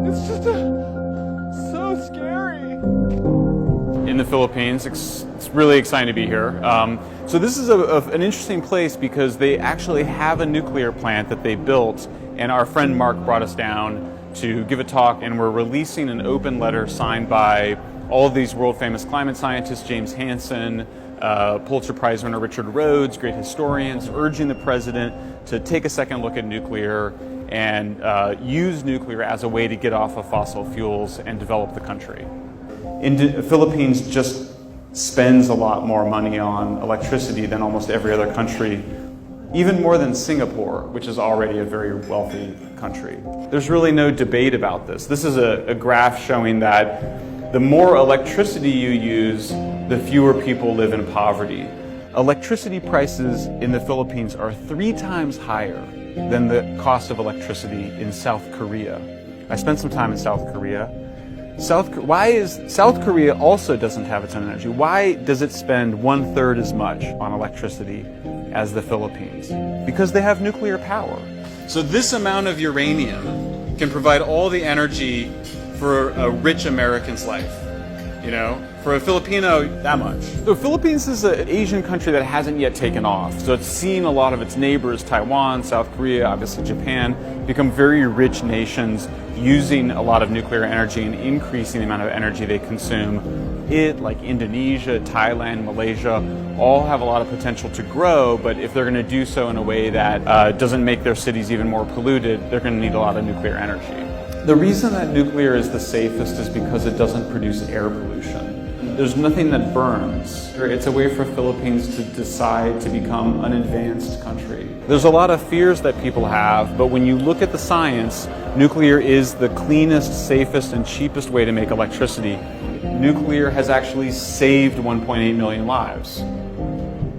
It's just so scary. In the Philippines, it's really exciting to be here. So this is an interesting place because they actually have a nuclear plant that they built, and our friend Mark brought us down to give a talk, and we're releasing an open letter signed by all of these world-famous climate scientists, James Hansen, Pulitzer Prize winner Richard Rhodes, great historians, urging the president to take a second look at nuclear and use nuclear as a way to get off of fossil fuels and develop the country. The Philippines just spends a lot more money on electricity than almost every other country, even more than Singapore, which is already a very wealthy country. There's really no debate about this. This is a graph showing that the more electricity you use, the fewer people live in poverty. Electricity prices in the Philippines are 3 times higher than the cost of electricity in South Korea. I spent some time in South Korea. South Korea also doesn't have its own energy. Why does it spend 1/3 as much on electricity as the Philippines? Because they have nuclear power. So this amount of uranium can provide all the energy for a rich American's life. You know, for a Filipino, that much. The Philippines is an Asian country that hasn't yet taken off. So it's seen a lot of its neighbors, Taiwan, South Korea, obviously Japan, become very rich nations using a lot of nuclear energy and increasing the amount of energy they consume. Like Indonesia, Thailand, Malaysia, all have a lot of potential to grow, but if they're going to do so in a way that doesn't make their cities even more polluted, they're going to need a lot of nuclear energy. The reason that nuclear is the safest is because it doesn't produce air pollution. There's nothing that burns. It's a way for Philippines to decide to become an advanced country. There's a lot of fears that people have, but when you look at the science, nuclear is the cleanest, safest, and cheapest way to make electricity. Nuclear has actually saved 1.8 million lives.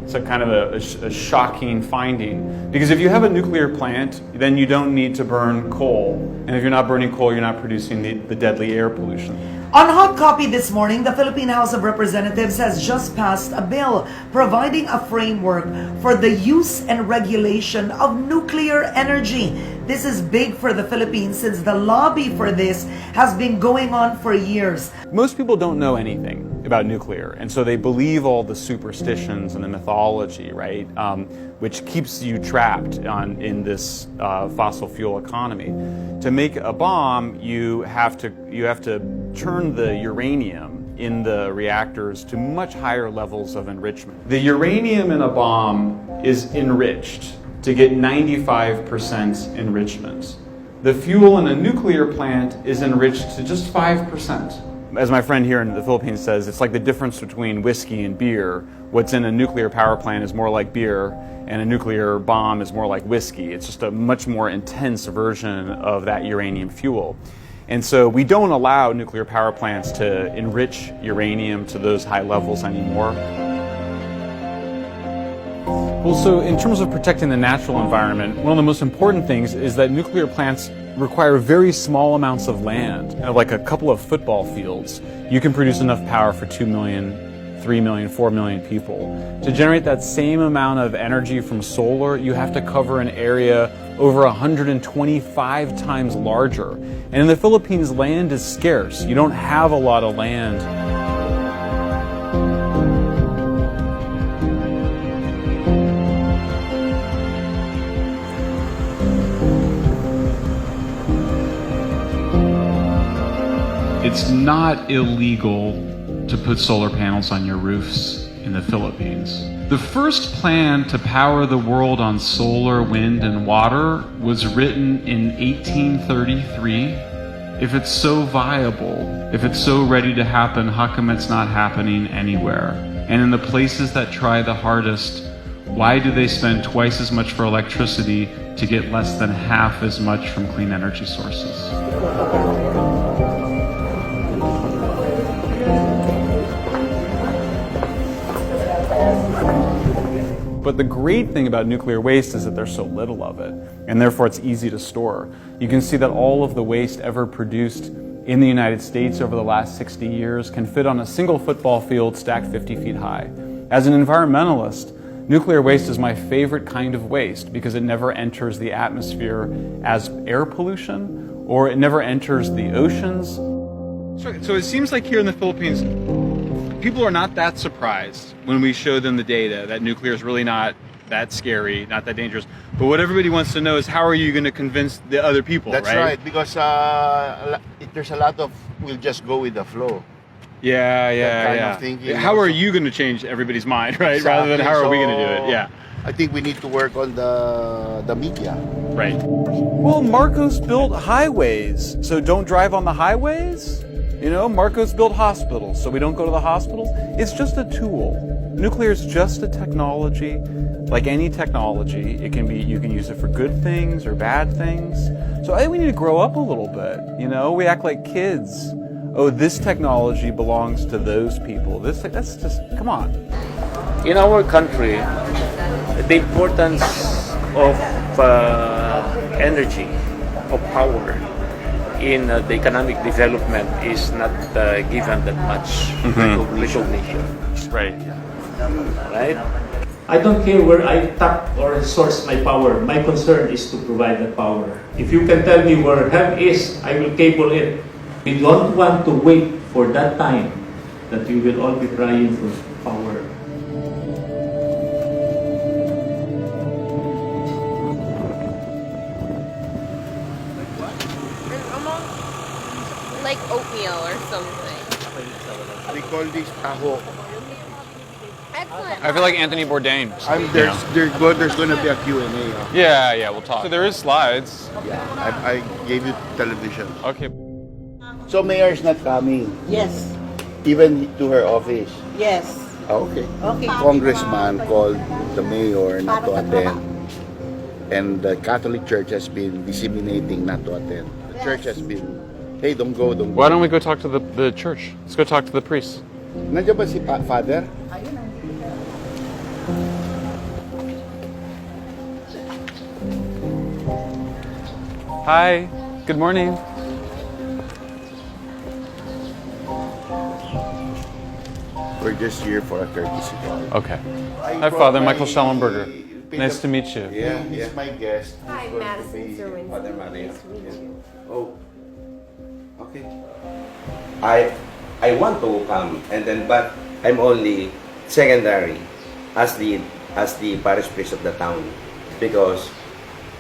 It's a kind of a shocking finding, because if you have a nuclear plant, then you don't need to burn coal. And if you're not burning coal, you're not producing the deadly air pollution. On Hot Copy this morning, the Philippine House of Representatives has just passed a bill providing a framework for the use and regulation of nuclear energy. This is big for the Philippines since the lobby for this has been going on for years. Most people don't know anything about nuclear, and so they believe all the superstitions and the mythology, right? Which keeps you trapped in this fossil fuel economy. To make a bomb, you have to turn the uranium in the reactors to much higher levels of enrichment. The uranium in a bomb is enriched to get 95% enrichment. The fuel in a nuclear plant is enriched to just 5%. As my friend here in the Philippines says, it's like the difference between whiskey and beer. What's in a nuclear power plant is more like beer, and a nuclear bomb is more like whiskey. It's just a much more intense version of that uranium fuel. And so we don't allow nuclear power plants to enrich uranium to those high levels anymore. Well, so in terms of protecting the natural environment, one of the most important things is that nuclear plants require very small amounts of land, like a couple of football fields. You can produce enough power for 2 million, 3 million, 4 million people. To generate that same amount of energy from solar, you have to cover an area over 125 times larger. And in the Philippines, land is scarce. You don't have a lot of land. It's not illegal to put solar panels on your roofs in the Philippines. The first plan to power the world on solar, wind, and water was written in 1833. If it's so viable, if it's so ready to happen, how come it's not happening anywhere? And in the places that try the hardest, why do they spend twice as much for electricity to get less than half as much from clean energy sources? But the great thing about nuclear waste is that there's so little of it, and therefore it's easy to store. You can see that all of the waste ever produced in the United States over the last 60 years can fit on a single football field stacked 50 feet high. As an environmentalist, Nuclear waste is my favorite kind of waste because it never enters the atmosphere as air pollution, or it never enters the oceans. So it seems like here in the Philippines, people are not that surprised when we show them the data that nuclear is really not that scary, not that dangerous. But what everybody wants to know is, how are you going to convince the other people, That's right, because there's a lot of we'll just go with the flow. Yeah. kind of thinking How are also. you going to change everybody's mind, right? Exactly. Rather than how are we going to do it? So, Yeah. I think we need to work on the media. Right. Well, Marcos built highways, so don't drive on the highways. You know, Marcos built hospitals, so we don't go to the hospitals. It's just a tool. Nuclear is just a technology, like any technology. It can be, you can use it for good things or bad things. So I think we need to grow up a little bit. You know, we act like kids. Oh, this technology belongs to those people. That's just, come on. In our country, the importance of energy, of power in the economic development is not given that much recognition. Right. Right? I don't care where I tap or source my power. My concern is to provide the power. If you can tell me where hemp is, I will cable it. We don't want to wait for that time that we will all be crying for power. Like oatmeal or something. We call this taho. Excellent. I feel like Anthony Bourdain. There's going to be a Q&A. Yeah, we'll talk. So there is slides. Yeah, I gave you television. Okay. So mayor is not coming, Yes, even to her office. yes. Okay. Okay. Congressman called the mayor not to attend, and the Catholic Church has been disseminating not to attend. The church has been, hey, don't go. Why don't we go talk to the church? Let's go talk to the priest. Nandiyan ba si Father? Hi. Good morning. We're just here for a courtesy call. Okay. Hi, Father Michael Schellenberger. Nice to meet you. Yeah, he's my guest. Hi, He's going to Madison be Sir Winston. Father Maria. Nice to meet you. Oh, okay. I want to come, and then but I'm only secondary as the parish priest of the town, because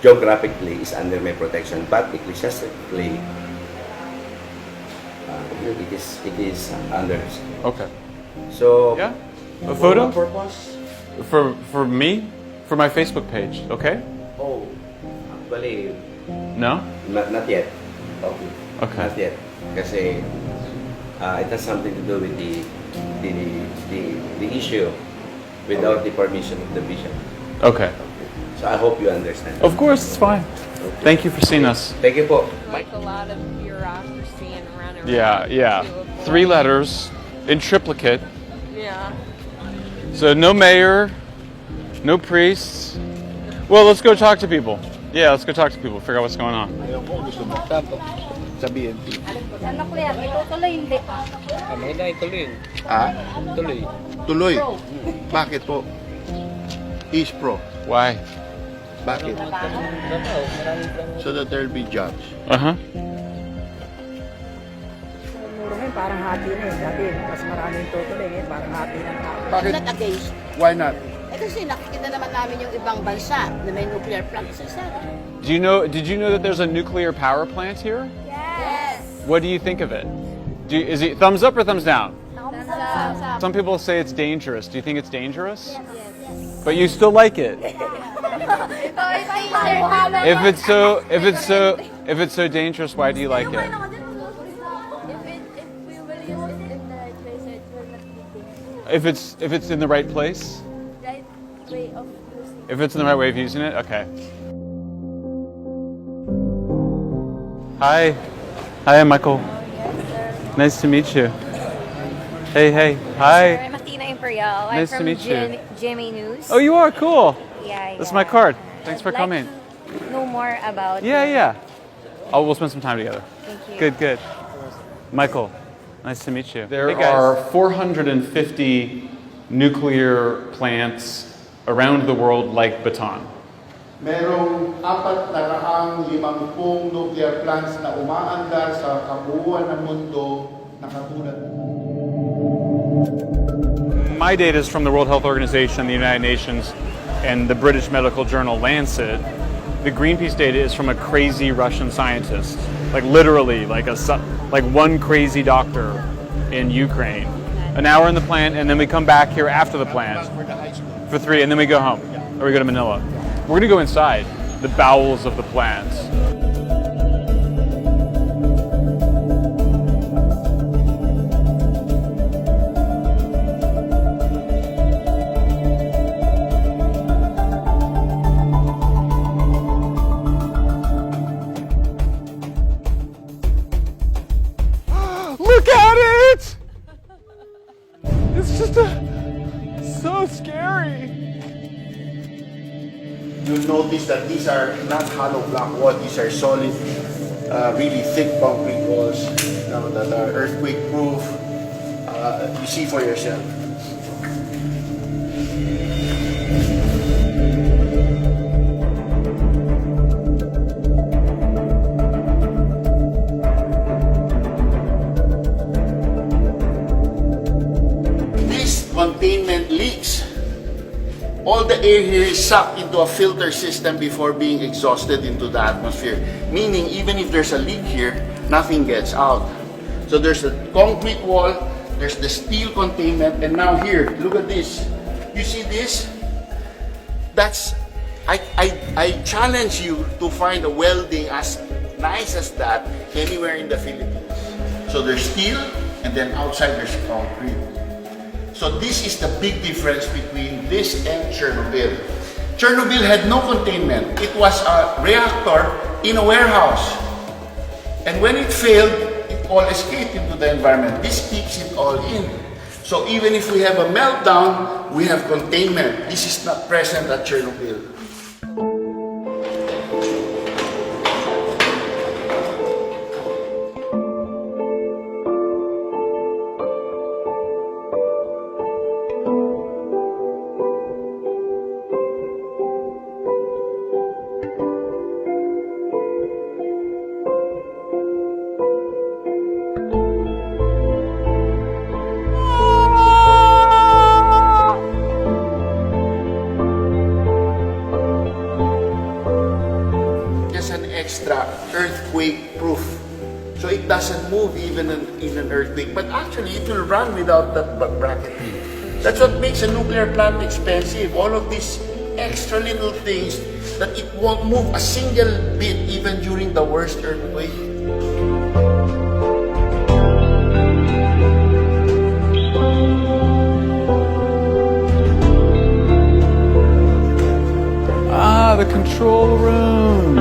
geographically is under my protection, but ecclesiastically it is under. Okay. So Yeah. A for photo what purpose? for me, for my Facebook page. Okay. Oh, actually, No. not yet. Okay. Okay. Not yet. Kasi it has something to do with the issue without the permission of the bishop. Okay. So I hope you understand. Of course, it's fine. Thank you for seeing us. Thank you po. Like a lot of bureaucracy and running around. Yeah. 3 letters in triplicate. Yeah. So no mayor, no priests. Well, let's go talk to people. Yeah, let's go talk to people. Figure out what's going on. Ayaw ko, gusto mo sa BNP. Ano ko yan? Itutuloy hindi. Ah? Tuloy. Tuloy. Bakit po? East Pro. Why? Bakit? So that there'll be jobs. Uh-huh. Muro ngayon, parang hati na eh. Sabi, mas maraming tutuloy ngayon, parang hati ng tao. Bakit? Not against. Why not? Eh kasi nakikita naman namin yung ibang bansa na may nuclear plant sa isa. Did you know that there's a nuclear power plant here? Yes. What do you think of it? Is it thumbs up or thumbs down? Thumbs up. Some people say it's dangerous. Do you think it's dangerous? Yes. But you still like it? If it's so dangerous, why do you like it? If it's in the right place? If it's in the right way of using it? Okay. Hi. Hi, I'm Michael. Nice to meet you. Hey. Hi. I'm Athena Imperial. Nice to I'm from meet you. Jimmy News. Oh, you are? Cool. Yeah. That's my card. Thanks for I'd like coming. to know more about. Yeah. Oh, we'll spend some time together. Thank you. Good. Michael, nice to meet you. There are 450 nuclear plants around the world like Bataan. Merong 450 nuclear plants na umaandar sa kabuuan ng mundo na katulad. My data is from the World Health Organization, the United Nations, and the British medical journal Lancet. The Greenpeace data is from a crazy Russian scientist, like literally, like one crazy doctor in Ukraine. An hour in the plant, and then we come back here after the plant for 3, and then we go home, or we go to Manila. We're gonna go inside the bowels of the plant. Look at it! It's just so scary. You'll notice that these are not hollow block walls, these are solid, really thick concrete walls that are earthquake proof. You see for yourself. This containment leaks. All the air here is sucked into a filter system before being exhausted into the atmosphere. Meaning, even if there's a leak here, nothing gets out. So there's a concrete wall, there's the steel containment, and now here, look at this. You see this? I challenge you to find a welding as nice as that anywhere in the Philippines. So there's steel, and then outside there's concrete. So this is the big difference between this and Chernobyl. Chernobyl had no containment. It was a reactor in a warehouse. And when it failed, it all escaped into the environment. This keeps it all in. So even if we have a meltdown, we have containment. This is not present at Chernobyl. Extra earthquake proof. So it doesn't move even in an earthquake, but actually it will run without that bracketing. That's what makes a nuclear plant expensive. All of these extra little things that it won't move a single bit even during the worst earthquake. The control room.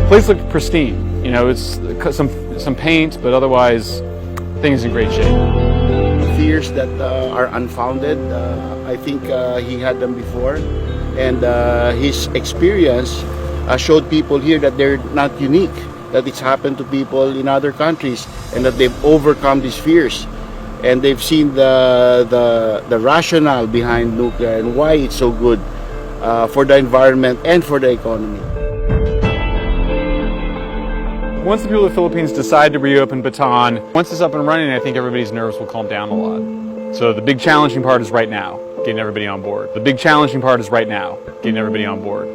Place looked pristine. You know, it's some paint, but otherwise, things in great shape. Fears that are unfounded. I think he had them before, and his experience showed people here that they're not unique. That it's happened to people in other countries, and that they've overcome these fears, and they've seen the rationale behind nuclear and why it's so good for the environment and for the economy. Once the people of the Philippines decide to reopen Bataan, once it's up and running, I think everybody's nerves will calm down a lot. So the big challenging part is right now, getting everybody on board. The big challenging part is right now, getting everybody on board.